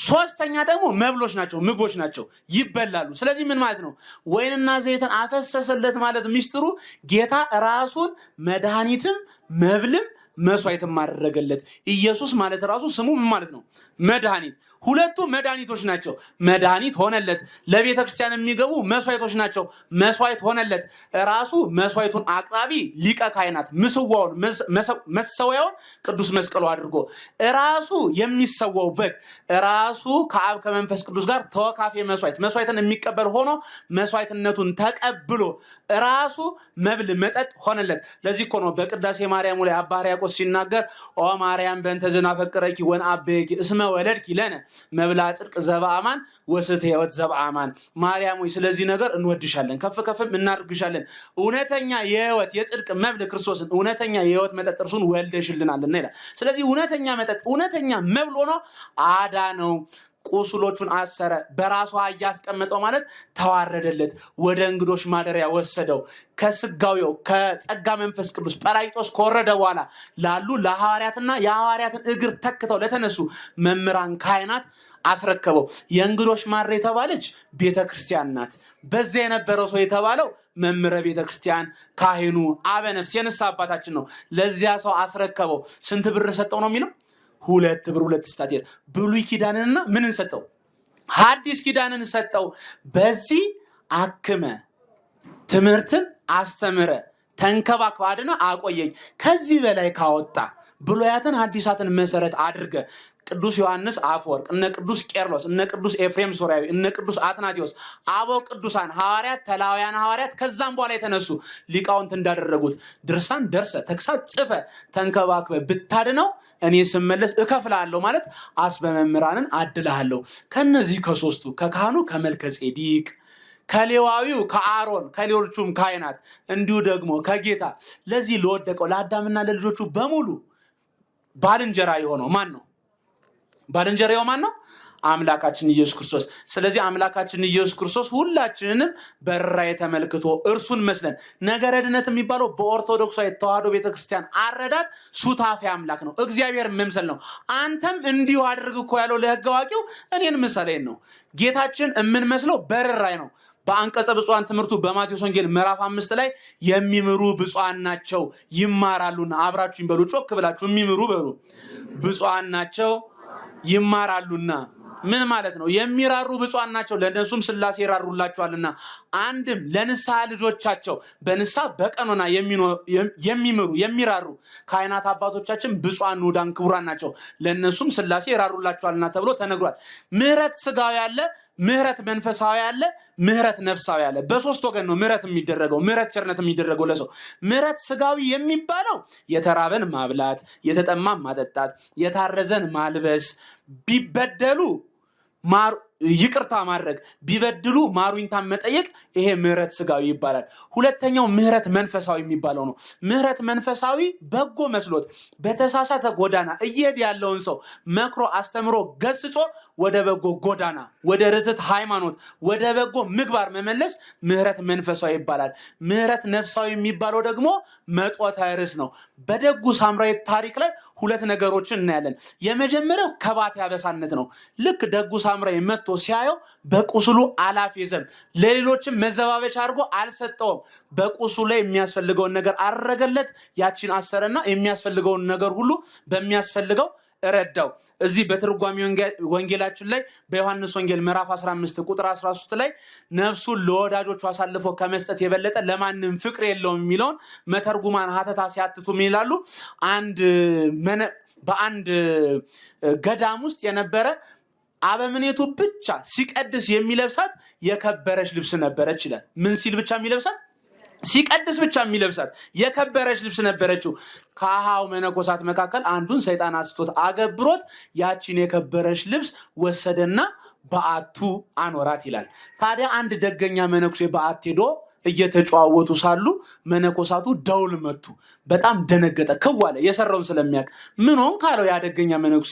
ሶስተኛ ደግሞ መብሎች ናቸው፣ ምግቦች ናቸው፣ ይበላሉ። ስለዚህ ምን ማለት ነው? ወይንና ዘይትን አፈሰሰለት ማለት ሚስጥሩ ጌታ ራሱን መድኃኒትም መብልም መስዋዕትም አደረገለት። ኢየሱስ ማለት ራሱ ስሙ ምን ማለት ነው? መድኃኒት። ሁለቱ መድኃኒቶች ናቸው። መድኃኒት ሆነለት። ለቤተ ክርስቲያን የሚገቡ መስዋዕቶች ናቸው። መስዋዕት ሆነለት። ራሱ መስዋዕቱን አቅራቢ ሊቀ ካህናት፣ ምስዋውን መሰዊያውን ቅዱስ መስቀሉ አድርጎ ራሱ የሚሰዋው በግ ራሱ ከአብ ከመንፈስ ቅዱስ ጋር ተወካፌ መስዋዕትን የሚቀበል ሆኖ መስዋዕትነቱን ተቀብሎ ራሱ መብል መጠጥ ሆነለት። ለዚህ እኮ ነው በቅዳሴ ማርያሙ ላይ አባ ሕርያቆስ ሲናገር ኦ ማርያም በእንተ ዘናፈቅረኪ ወንአቤኪ እስመ ወለድኪ ለነ መብላ ጽድቅ ዘበአማን ወስተ ሕይወት ዘበአማን። ማርያም ሆይ ስለዚህ ነገር እንወድሻለን፣ ከፍ ከፍም እናድርግሻለን። እውነተኛ የሕይወት የጽድቅ መብል ክርስቶስን፣ እውነተኛ የሕይወት መጠጥ እርሱን ወልደሽልናልና ይላል። ስለዚህ እውነተኛ መጠጥ እውነተኛ መብል ሆኖ አዳነው፣ ቁስሎቹን አሰረ፣ በራሱ ያስቀመጠው ማለት ተዋረደለት፣ ወደ እንግዶች ማደሪያ ወሰደው። ከስጋዊው ከጸጋ መንፈስ ቅዱስ ጰራቅሊጦስ ከወረደ በኋላ ላሉ ለሐዋርያትና የሐዋርያትን እግር ተክተው ለተነሱ መምህራን ካህናት አስረከበው። የእንግዶች ማደሪያ የተባለች ቤተክርስቲያን ናት። በዚያ የነበረው ሰው የተባለው መምህረ ቤተክርስቲያን ካህኑ አበነፍስ የንስሐ አባታችን ነው። ለዚያ ሰው አስረከበው። ስንት ብር ሰጠው ነው የሚለው? 2 ብር 2 ስታቴር። ብሉይ ኪዳንንና ምንን ሰጠው? ሐዲስ ኪዳንን ሰጠው። በዚህ አክመ ትምህርትን አስተምረ ተንከባክበ አድነ አቆየኝ። ከዚህ በላይ ካወጣ ብሉያትን ሐዲሳትን መሰረት አድርገ ቅዱስ ዮሐንስ አፈወርቅ፣ እነ ቅዱስ ቄርሎስ፣ እነ ቅዱስ ኤፍሬም ሶርያዊ፣ እነ ቅዱስ አትናቴዎስ አበው ቅዱሳን ሐዋርያት፣ ተላውያን ሐዋርያት ከዛም በኋላ የተነሱ ሊቃውንት እንዳደረጉት ድርሳን ደርሰ ተግሳጽ ጽፈ ተንከባክበ ብታድነው እኔ ስመለስ እከፍልሃለሁ ማለት አስበመምህራንን አድልሃለሁ። ከነዚህ ከሶስቱ ከካህኑ ከመልከጼዴቅ፣ ከሌዋዊው ከአሮን፣ ከሌሎቹም ካህናት እንዲሁ ደግሞ ከጌታ ለዚህ ለወደቀው ለአዳምና ለልጆቹ በሙሉ ባልንጀራ የሆነው ማን ነው? ባልንጀራው ማን ነው? አምላካችን ኢየሱስ ክርስቶስ። ስለዚህ አምላካችን ኢየሱስ ክርስቶስ ሁላችንንም በራይ ተመልክቶ እርሱን መስለን ነገረ ድነት የሚባለው በኦርቶዶክሳዊ ተዋሕዶ ቤተክርስቲያን አረዳድ ሱታፌ አምላክ ነው፣ እግዚአብሔር መምሰል ነው። አንተም እንዲሁ አድርግ እኮ ያለው ለሕግ አዋቂው እኔን ምሰለኝ ነው። ጌታችን የምንመስለው በራይ ነው። በአንቀጸ ብፁዓን ትምህርቱ በማቴዎስ ወንጌል ምዕራፍ 5 ላይ የሚምሩ ብፁዓን ናቸው ይማራሉና፣ አብራችሁኝ በሉ፣ ጮክ ብላችሁ የሚምሩ በሉ። ብፁዓን ናቸው ይማራሉና ምን ማለት ነው? የሚራሩ ብፁዓን ናቸው ለእነሱም ሥላሴ ይራሩላቸዋልና። አንድም ለንስሐ ልጆቻቸው በንስሐ በቀኖና የሚምሩ የሚራሩ ካህናት አባቶቻችን ብፁዓን ንዑዳን ክቡራን ናቸው ለእነሱም ሥላሴ ይራሩላቸዋልና ተብሎ ተነግሯል። ምሕረት ሥጋዊ አለ፣ ምሕረት መንፈሳዊ አለ፣ ምሕረት ነፍሳዊ አለ። በሶስት ወገን ነው ምሕረት የሚደረገው፣ ምሕረት ቸርነት የሚደረገው ለሰው። ምሕረት ሥጋዊ የሚባለው የተራበን ማብላት፣ የተጠማን ማጠጣት፣ የታረዘን ማልበስ፣ ቢበደሉ ይቅርታ ማድረግ፣ ቢበድሉ ማሩኝታን መጠየቅ፣ ይሄ ምሕረት ሥጋዊ ይባላል። ሁለተኛው ምሕረት መንፈሳዊ የሚባለው ነው። ምሕረት መንፈሳዊ በጎ መስሎት በተሳሳተ ጎዳና እየሄደ ያለውን ሰው መክሮ አስተምሮ ገስጾ ወደ በጎ ጎዳና፣ ወደ ርትዕት ሃይማኖት፣ ወደ በጎ ምግባር መመለስ ምሕረት መንፈሳዊ ይባላል። ምሕረት ነፍሳዊ የሚባለው ደግሞ መጦተ ርስ ነው። በደጉ ሳምራዊ ታሪክ ላይ 2 ነገሮችን እናያለን። የመጀመሪያው ከባት ያበሳነት ነው። ልክ ደጉ ሳምራዊ መጥቶ ሲያየው በቁስሉ አላፌዘም፣ ለሌሎችም መዘባበቻ አድርጎ አልሰጠውም። በቁስሉ ላይ የሚያስፈልገውን ነገር አደረገለት። ያችን አሰረና የሚያስፈልገውን ነገር ሁሉ በሚያስፈልገው ረዳው። እዚህ በትርጓሜ ወንጌላችን ላይ በዮሐንስ ወንጌል ምዕራፍ 15 ቁጥር 13 ላይ ነፍሱን ለወዳጆቹ አሳልፎ ከመስጠት የበለጠ ለማንም ፍቅር የለውም የሚለውን መተርጉማን ሀተታ ሲያትቱ ምን ይላሉ? በአንድ ገዳም ውስጥ የነበረ አበምኔቱ ብቻ ሲቀድስ የሚለብሳት የከበረች ልብስ ነበረች ይላል። ምን ሲል ብቻ የሚለብሳት? ሲቀድስ ብቻ የሚለብሳት የከበረች ልብስ ነበረችው። ከአሃው መነኮሳት መካከል አንዱን ሰይጣን አስቶት አገብሮት ያቺን የከበረች ልብስ ወሰደና በዓቱ አኖራት ይላል። ታዲያ አንድ ደገኛ መነኩሴ በዓት ሄዶ እየተጨዋወቱ ሳሉ መነኮሳቱ ደውል መቱ። በጣም ደነገጠ፣ ክዋለ የሰራውን ስለሚያውቅ። ምን ሆን ካለው ያደገኛ መነኩሴ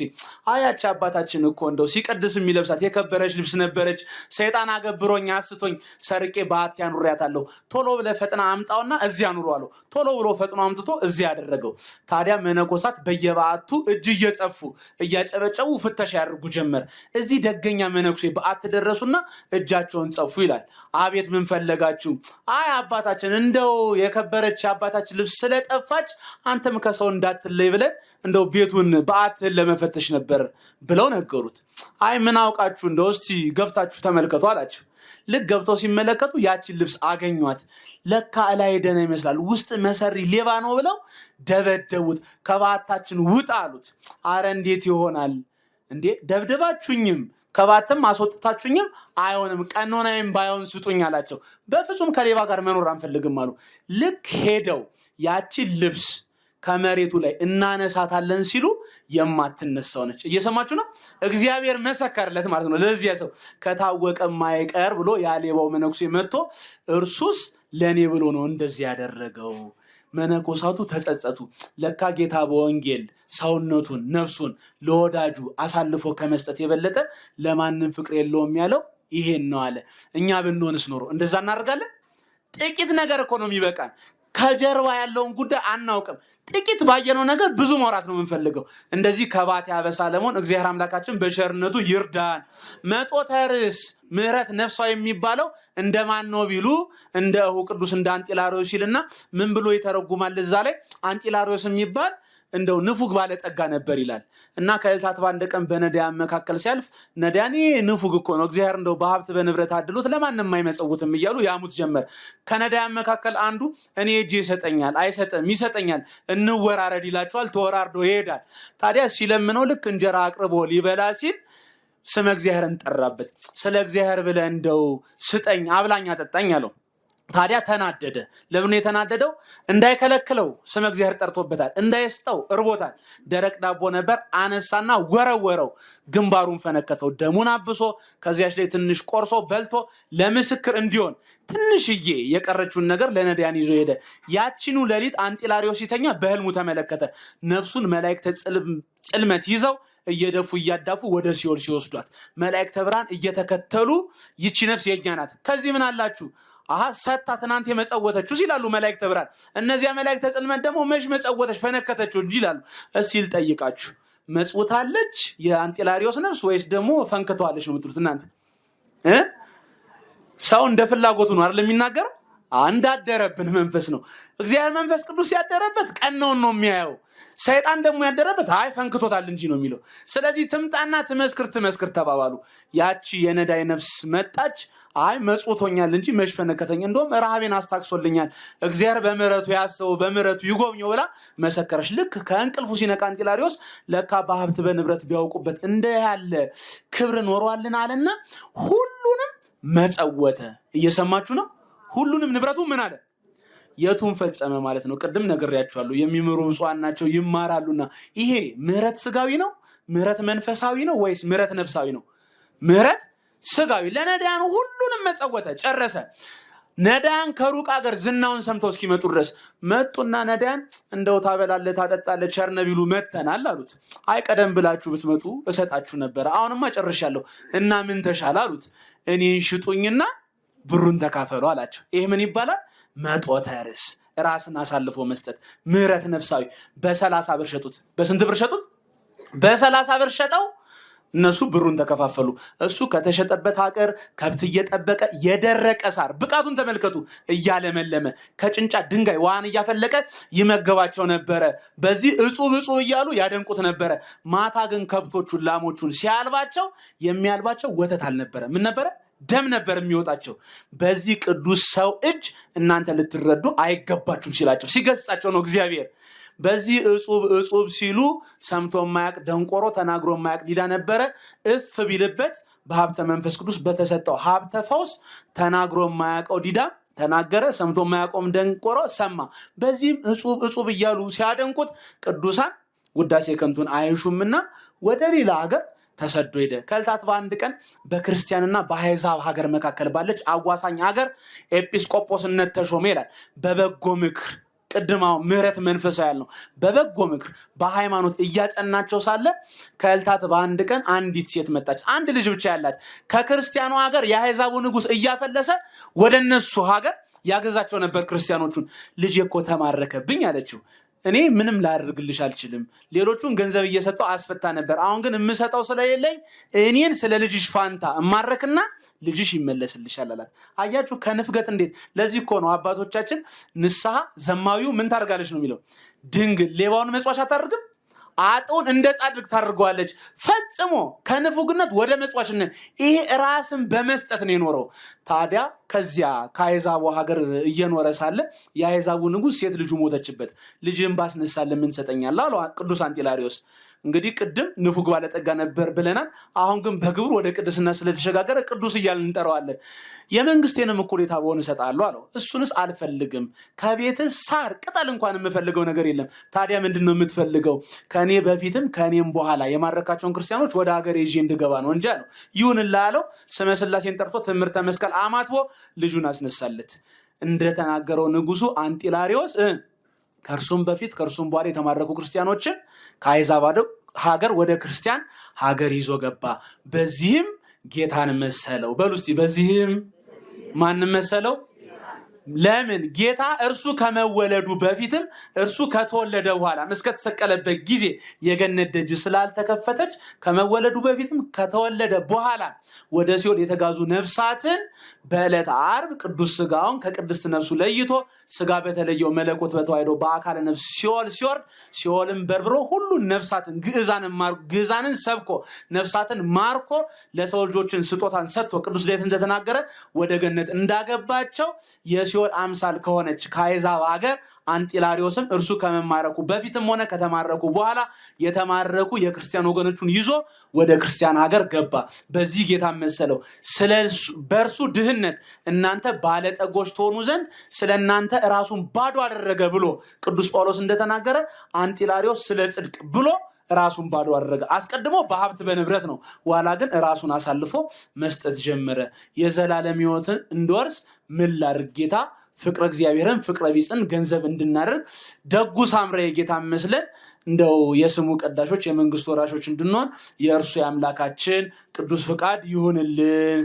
አያች አባታችን እኮ እንደው ሲቀድስ የሚለብሳት የከበረች ልብስ ነበረች፣ ሰይጣን አገብሮኝ አስቶኝ ሰርቄ በዓት ያኑሪያታለሁ፣ ቶሎ ብለህ ፈጥና አምጣውና እዚያ አኑሩ አለው። ቶሎ ብሎ ፈጥኖ አምጥቶ እዚያ ያደረገው። ታዲያ መነኮሳት በየበዓቱ እጅ እየጸፉ እያጨበጨቡ ፍተሻ ያደርጉ ጀመር። እዚህ ደገኛ መነኩሴ በዓት ደረሱና እጃቸውን ጸፉ ይላል። አቤት ምን ፈለጋችሁ? አይ አባታችን እንደው የከበረች አባታችን ልብስ ስለጠፋች አንተም ከሰው እንዳትለይ ብለን እንደው ቤቱን በዓትህን ለመፈተሽ ነበር ብለው ነገሩት። አይ ምን አውቃችሁ እንደው እስቲ ገብታችሁ ተመልከቱ አላቸው። ልክ ገብተው ሲመለከቱ ያችን ልብስ አገኟት። ለካ እላይ ደህና ይመስላል፣ ውስጥ መሰሪ ሌባ ነው ብለው ደበደቡት። ከበዓታችን ውጣ አሉት። አረ እንዴት ይሆናል እንዴ? ደብድባችሁኝም ከባትም አስወጥታችሁኝም አይሆንም፣ ቀኖናዬም ባይሆን ስጡኝ አላቸው። በፍጹም ከሌባ ጋር መኖር አንፈልግም አሉ። ልክ ሄደው ያችን ልብስ ከመሬቱ ላይ እናነሳታለን ሲሉ የማትነሳው ነች። እየሰማችሁ ነው? እግዚአብሔር መሰከረለት ማለት ነው። ለዚያ ሰው ከታወቀ ማይቀር ብሎ ያ ሌባው መነኩሴ መጥቶ እርሱስ ለኔ ብሎ ነው እንደዚህ ያደረገው፣ መነኮሳቱ ተጸጸቱ። ለካ ጌታ በወንጌል ሰውነቱን ነፍሱን ለወዳጁ አሳልፎ ከመስጠት የበለጠ ለማንም ፍቅር የለውም ያለው ይሄን ነው አለ። እኛ ብንሆንስ ኖሮ እንደዛ እናደርጋለን? ጥቂት ነገር እኮ ነው የሚበቃን። ከጀርባ ያለውን ጉዳይ አናውቅም። ጥቂት ባየነው ነገር ብዙ ማውራት ነው የምንፈልገው። እንደዚህ ከባቴ አበሳ ለመሆን እግዚአብሔር አምላካችን በቸርነቱ ይርዳን። መጦተ ርእስ ምህረት ነፍሳዊ የሚባለው እንደማን ነው ቢሉ እንደ ቅዱስ እንደ አንጢላሪዮስ ይልና ምን ብሎ ይተረጉማል? እዛ ላይ አንጢላሪዮስ የሚባል እንደው ንፉግ ባለጠጋ ነበር ይላል እና ከዕለታት በአንድ ቀን በነዳያን መካከል ሲያልፍ ነዳያን ንፉግ እኮ ነው እግዚአብሔር እንደው በሀብት በንብረት አድሎት ለማንም አይመጸውትም እያሉ ያሙት ጀመር። ከነዳያን መካከል አንዱ እኔ እጄ ይሰጠኛል አይሰጥም ይሰጠኛል እንወራረድ ይላቸዋል። ተወራርዶ ይሄዳል። ታዲያ ሲለምነው ልክ እንጀራ አቅርቦ ሊበላ ሲል ስመ እግዚአብሔርን ጠራበት። ስለ እግዚአብሔር ብለህ እንደው ስጠኝ አብላኝ አጠጣኝ አለው። ታዲያ ተናደደ። ለምን የተናደደው? እንዳይከለክለው ስመ እግዚአብሔር ጠርቶበታል፣ እንዳይስጠው እርቦታል። ደረቅ ዳቦ ነበር፣ አነሳና ወረወረው፣ ግንባሩን ፈነከተው፣ ደሙን አብሶ ከዚያች ላይ ትንሽ ቆርሶ በልቶ ለምስክር እንዲሆን ትንሽዬ የቀረችውን ነገር ለነዳያን ይዞ ሄደ። ያቺኑ ሌሊት አንጢላሪዮስ ሲተኛ በህልሙ ተመለከተ። ነፍሱን መላእክተ ጽልመት ይዘው እየደፉ እያዳፉ ወደ ሲኦል ሲወስዷት፣ መላእክተ ብርሃን እየተከተሉ ይቺ ነፍስ የኛ ናት፣ ከዚህ ምን አላችሁ ሰታ ትናንት የመጸወተችው ሲላሉ መላእክተ ብርሃን። እነዚያ መላእክተ ጽልመት ደግሞ መች መጸወተች ፈነከተችው እንጂ ይላሉ። እስቲ ልጠይቃችሁ፣ መጽውታለች የአንጢላሪዮስ ነፍስ ወይስ ደግሞ ፈንክተዋለች ነው የምትሉት እናንተ? ሰው እንደ ፍላጎቱ ነው አይደል የሚናገረው? እንዳደረብን መንፈስ ነው። እግዚአብሔር መንፈስ ቅዱስ ያደረበት ቀናውን ነው የሚያየው። ሰይጣን ደግሞ ያደረበት አይ ፈንክቶታል እንጂ ነው የሚለው። ስለዚህ ትምጣና ትመስክር ተባባሉ። ያቺ የነዳይ ነፍስ መጣች። አይ መጽውቶኛል እንጂ መች ፈነከተኝ፣ እንደውም ረሃቤን አስታክሶልኛል፣ እግዚአብሔር በምህረቱ ያስበው በምህረቱ ይጎብኘው ብላ መሰከረች። ልክ ከእንቅልፉ ሲነቃ አንጢላሪዮስ ለካ በሀብት በንብረት ቢያውቁበት እንደ ያለ ክብር ኖሯልን አለና ሁሉንም መጸወተ። እየሰማችሁ ነው? ሁሉንም ንብረቱ ምን አለ? የቱን ፈጸመ ማለት ነው። ቅድም ነግሬያችኋለሁ። የሚምሩ ብፁዓን ናቸው ይማራሉና። ይሄ ምህረት ስጋዊ ነው? ምህረት መንፈሳዊ ነው ወይስ ምህረት ነፍሳዊ ነው? ምህረት ስጋዊ። ለነዳያኑ ሁሉንም መጸወተ፣ ጨረሰ። ነዳያን ከሩቅ ሀገር ዝናውን ሰምተው እስኪመጡ ድረስ መጡና ነዳያን እንደው ታበላለህ ታጠጣለህ ቸርነ ቢሉ መተናል አሉት። አይ ቀደም ብላችሁ ብትመጡ እሰጣችሁ ነበረ፣ አሁንማ ጨርሻለሁ እና ምን ተሻለ አሉት። እኔን ሽጡኝና ብሩን ተካፈሉ አላቸው። ይሄ ምን ይባላል? መጦተ ርእስ፣ ራስን አሳልፎ መስጠት። ምህረት ነፍሳዊ። በ30 ብር ሸጡት። በስንት ብር ሸጡት? በ30 ብር ሸጠው እነሱ ብሩን ተከፋፈሉ። እሱ ከተሸጠበት ሀገር ከብት እየጠበቀ የደረቀ ሳር፣ ብቃቱን ተመልከቱ፣ እያለመለመ ከጭንጫ ድንጋይ ውሃን እያፈለቀ ይመገባቸው ነበረ። በዚህ እጹብ እያሉ ያደንቁት ነበረ። ማታ ግን ከብቶቹን ላሞቹን ሲያልባቸው የሚያልባቸው ወተት አልነበረ። ምን ነበረ? ደም ነበር የሚወጣቸው። በዚህ ቅዱስ ሰው እጅ እናንተ ልትረዱ አይገባችሁም ሲላቸው ሲገስጻቸው ነው እግዚአብሔር። በዚህ እጹብ ሲሉ ሰምቶ የማያውቅ ደንቆሮ፣ ተናግሮ የማያውቅ ዲዳ ነበረ። እፍ ቢልበት በሀብተ መንፈስ ቅዱስ በተሰጠው ሀብተ ፈውስ ተናግሮ የማያውቀው ዲዳ ተናገረ፣ ሰምቶ የማያውቀውም ደንቆሮ ሰማ። በዚህም እጹብ እያሉ ሲያደንቁት ቅዱሳን ውዳሴ ከንቱን አይሹምና ወደ ሌላ ሀገር ተሰዶ ሄደ። ከዕለታት በአንድ ቀን በክርስቲያንና በአሕዛብ ሀገር መካከል ባለች አዋሳኝ ሀገር ኤጲስቆጶስነት ተሾመ ይላል። በበጎ ምክር፣ ቅድማው ምህረት መንፈሳዊ ያልነው በበጎ ምክር በሃይማኖት እያጸናቸው ሳለ ከዕለታት በአንድ ቀን አንዲት ሴት መጣች። አንድ ልጅ ብቻ ያላት። ከክርስቲያኑ ሀገር የአሕዛቡ ንጉሥ እያፈለሰ ወደ እነሱ ሀገር ያገዛቸው ነበር ክርስቲያኖቹን። ልጅ እኮ ተማረከብኝ አለችው። እኔ ምንም ላደርግልሽ አልችልም፣ ሌሎቹን ገንዘብ እየሰጠው አስፈታ ነበር። አሁን ግን የምሰጠው ስለሌለኝ እኔን ስለ ልጅሽ ፋንታ እማረክና ልጅሽ ይመለስልሻል አላት። አያችሁ ከንፍገት እንዴት! ለዚህ እኮ ነው አባቶቻችን ንስሐ ዘማዊው ምን ታደርጋለች ነው የሚለው። ድንግል ሌባውን መጽዋች አታደርግም፣ አጥውን እንደ ጻድቅ ታደርገዋለች። ፈጽሞ ከንፉግነት ወደ መጽዋችነት፣ ይሄ ራስን በመስጠት ነው የኖረው። ታዲያ ከዚያ ከአሕዛቡ ሀገር እየኖረ ሳለ የአሕዛቡ ንጉሥ ሴት ልጁ ሞተችበት። ልጅን ባስነሳለን ምን ሰጠኛለህ አለው ቅዱስ አንጢላሪዮስ። እንግዲህ ቅድም ንፉግ ባለጠጋ ነበር ብለናል። አሁን ግን በግብር ወደ ቅድስና ስለተሸጋገረ ቅዱስ እያልን እንጠራዋለን። የመንግስቴንም እኩሌታ በሆነ እሰጥሃለሁ አለው። እሱንስ አልፈልግም፣ ከቤትህ ሳር ቅጠል እንኳን የምፈልገው ነገር የለም። ታዲያ ምንድን ነው የምትፈልገው? ከእኔ በፊትም ከእኔም በኋላ የማረካቸውን ክርስቲያኖች ወደ ሀገር ይዤ እንድገባ ነው እንጂ አለው። ይሁንልህ አለው። ስመ ሥላሴን ጠርቶ ትምህርተ መስቀል አማትቦ ልጁን አስነሳለት። እንደተናገረው ንጉሱ አንጢላሪዮስ ከእርሱም በፊት ከእርሱም በኋላ የተማረኩ ክርስቲያኖችን ከአሕዛብ ሀገር ወደ ክርስቲያን ሀገር ይዞ ገባ። በዚህም ጌታን መሰለው። በሉ እስቲ በዚህም ማንን መሰለው? ለምን? ጌታ እርሱ ከመወለዱ በፊትም እርሱ ከተወለደ በኋላ እስከተሰቀለበት ጊዜ የገነት ደጅ ስላልተከፈተች ከመወለዱ በፊትም ከተወለደ በኋላ ወደ ሲኦል የተጋዙ ነፍሳትን በዕለተ ዓርብ ቅዱስ ሥጋውን ከቅድስት ነፍሱ ለይቶ ሥጋ በተለየው መለኮት በተዋሕዶ በአካለ ነፍስ ሲኦል ሲወርድ ሲኦልን በርብሮ ሁሉን ነፍሳትን ግዕዛንን ሰብኮ ነፍሳትን ማርኮ ለሰው ልጆችን ስጦታን ሰጥቶ ቅዱስ ዳዊት እንደተናገረ ወደ ገነት እንዳገባቸው የሲኦል አምሳል ከሆነች ከአሕዛብ ሀገር አንጢላሪዮስም እርሱ ከመማረኩ በፊትም ሆነ ከተማረኩ በኋላ የተማረኩ የክርስቲያን ወገኖቹን ይዞ ወደ ክርስቲያን ሀገር ገባ። በዚህ ጌታ መሰለው። በእርሱ ድህነት እናንተ ባለጠጎች ትሆኑ ዘንድ ስለ እናንተ ራሱን ባዶ አደረገ ብሎ ቅዱስ ጳውሎስ እንደተናገረ አንጢላሪዮስ ስለ ጽድቅ ብሎ ራሱን ባዶ አደረገ። አስቀድሞ በሀብት በንብረት ነው፣ ኋላ ግን ራሱን አሳልፎ መስጠት ጀመረ። የዘላለም ሕይወትን እንድወርስ ምን ላድርግ? ጌታ ፍቅረ እግዚአብሔርን ፍቅረ ቢጽን ገንዘብ እንድናደርግ ደጉ ሳምራዊ ጌታ መስለን እንደው የስሙ ቀዳሾች የመንግስቱ ወራሾች እንድንሆን የእርሱ የአምላካችን ቅዱስ ፍቃድ ይሁንልን።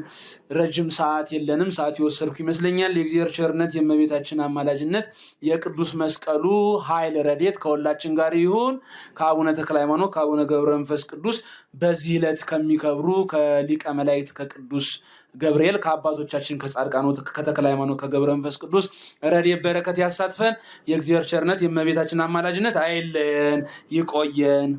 ረጅም ሰዓት የለንም፣ ሰዓት የወሰድኩ ይመስለኛል። የእግዚአብሔር ቸርነት የእመቤታችን አማላጅነት የቅዱስ መስቀሉ ኃይል ረድኤት ከሁላችን ጋር ይሁን። ከአቡነ ተክለ ሃይማኖት ከአቡነ ገብረ መንፈስ ቅዱስ በዚህ ዕለት ከሚከብሩ ከሊቀ መላእክት ከቅዱስ ገብርኤል ከአባቶቻችን ከጻድቃኑ ከተክለ ሃይማኖት ከገብረ መንፈስ ቅዱስ ረድኤት በረከት ያሳትፈን። የእግዚአብሔር ቸርነት የእመቤታችን አማላጅነት አይለየን። ይቆየን።